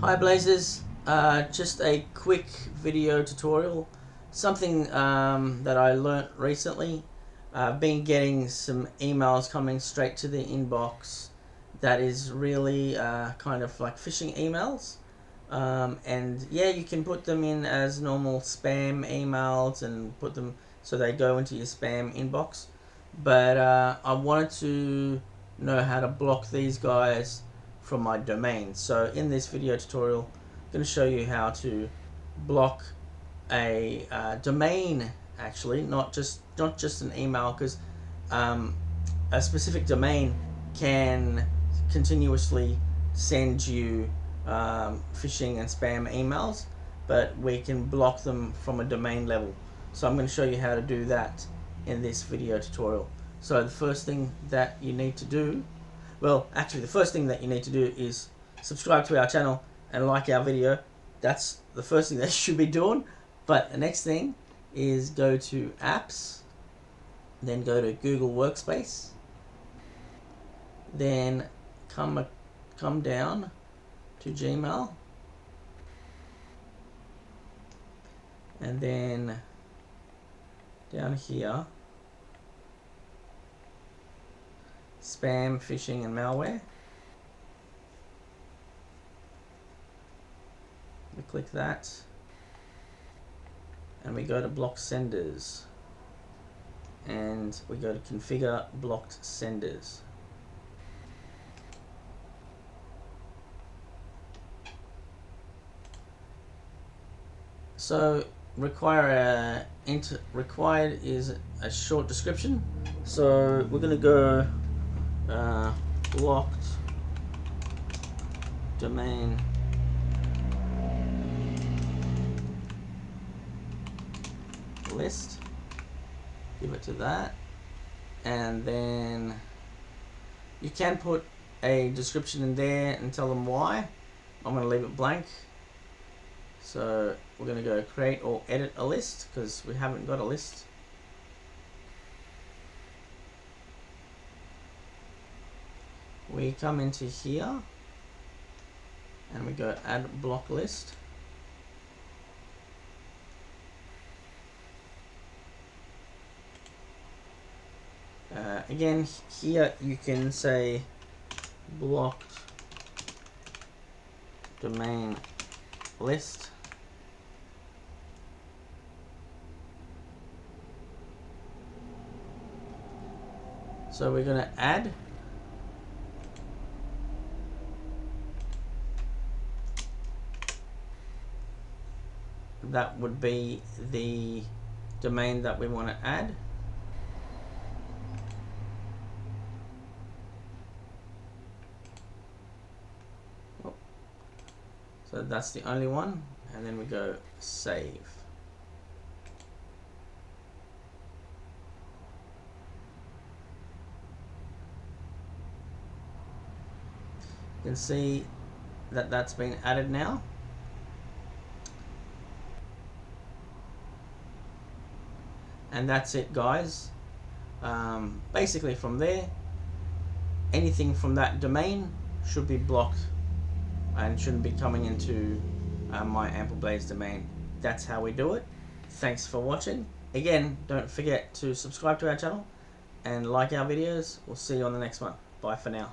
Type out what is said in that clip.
Hi Blazers, just a quick video tutorial, something that I learnt recently. I've been getting some emails coming straight to the inbox that is really kind of like phishing emails, and yeah, you can put them in as normal spam emails and put them so they go into your spam inbox, but I wanted to know how to block these guys from my domain. So in this video tutorial, I'm going to show you how to block a domain, actually, not just an email, because a specific domain can continuously send you phishing and spam emails, but we can block them from a domain level. So I'm going to show you how to do that in this video tutorial. So the first thing that you need to do, well, actually the first thing that you need to do is subscribe to our channel and like our video. That's the first thing that you should be doing. But the next thing is go to apps, then go to Google Workspace, then come down to Gmail, and then down here, spam, phishing and malware. We click that and we go to block senders, and we go to configure blocked senders. So required is a short description. So we're going to go blocked domain list, give it to that, and then you can put a description in there and tell them why. I'm going to leave it blank. So we're going to go create or edit a list, because we haven't got a list. We come into here and we go add block list. Again, here you can say blocked domain list. So we're going to add that would be the domain that we want to add. So that's the only one, and then we go save. You can see that that's been added now. And that's it, guys. Basically from there, anything from that domain should be blocked and shouldn't be coming into my AmpleBlaze domain. That's how we do it. Thanks for watching. Again, don't forget to subscribe to our channel and like our videos. We'll see you on the next one. Bye for now.